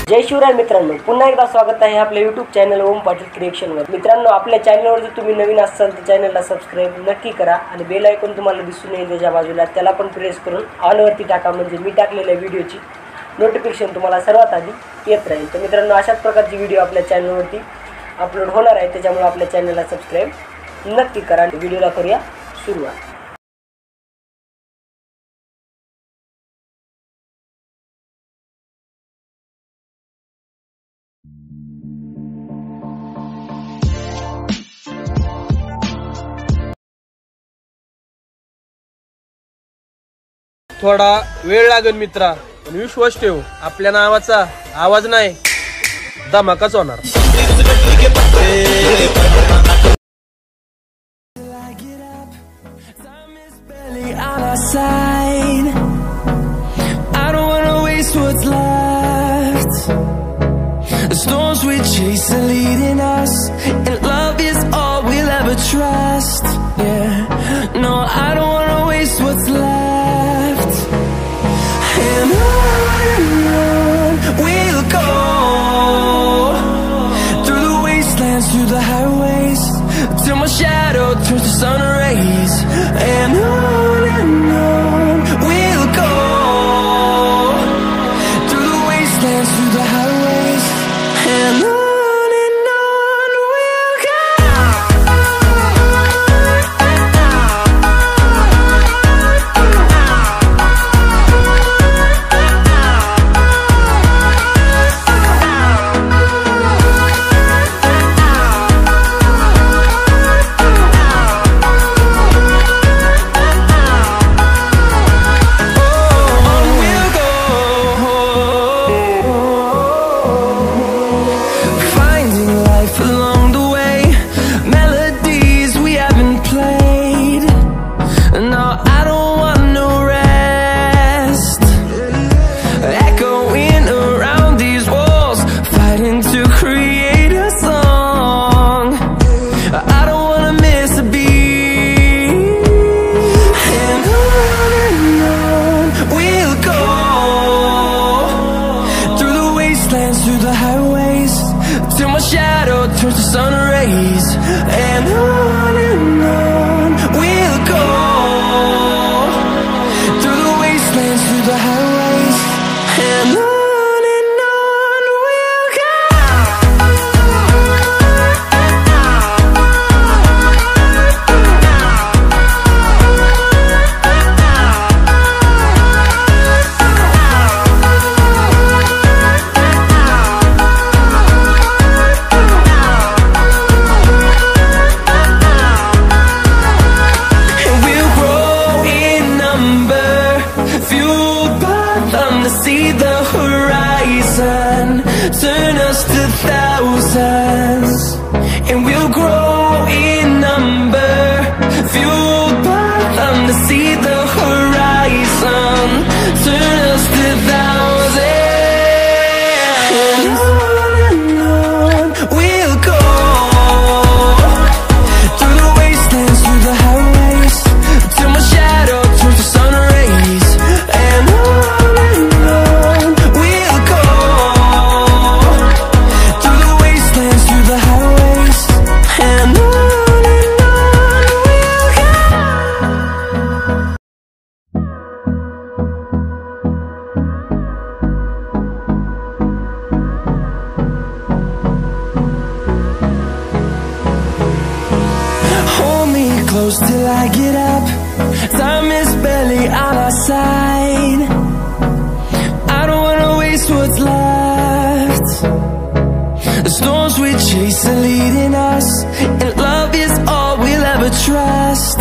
जय शिवराय मित्रांनो, पुन्हा एकदा स्वागत आहे आपल्या YouTube चॅनल ओम पाटील क्रिएशन वर। मित्रांनो, आपल्या चॅनलवर जर तुम्ही नवीन असाल तर चॅनलला सबस्क्राइब नक्की करा आणि बेल आयकॉन तुम्हाला दिसून येईल त्याच्या बाजूला, त्याला पण प्रेस करून ऑल वरती टाका, म्हणजे मी टाकलेल्या व्हिडिओची नोटिफिकेशन तुम्हाला सर्वात आधी येत राहील। तर मित्रांनो, अशाच प्रकारची व्हिडिओ आपल्या चॅनलवरती अपलोड होणार आहे, त्याच्यामुळे आपल्या चॅनलला सबस्क्राइब नक्की करा। व्हिडिओला करूया सुरुवात। थोडा वेळ लागेल मित्रा, पण विश्वास ठेव, आपल्या नावाचा आवाज नाही धमाकाच होणार। Storms we chase are leading us, and love is all we'll ever trust. Yeah, no, I don't wanna waste what's left. And on we'll go, through the wastelands, through the highways, till my shadow turns to sun rays. And on we'll go, through the wastelands, through the highways, and on we'll go. Through the highways, till my shadow turns to sun rays. And on we'll go, through the wastelands, through the highways, and on we'll go. See the horizon, turn us to thousands, and we'll grow in number, fueled by them to see the horizon, turn us to thousands, and on we'll go, through the wastelands, through the highways, till my shadow turns to sun rays. And on close till I get up, time is barely on our side. I don't wanna waste what's left. The storms we chase are leading us, and love is all we'll ever trust.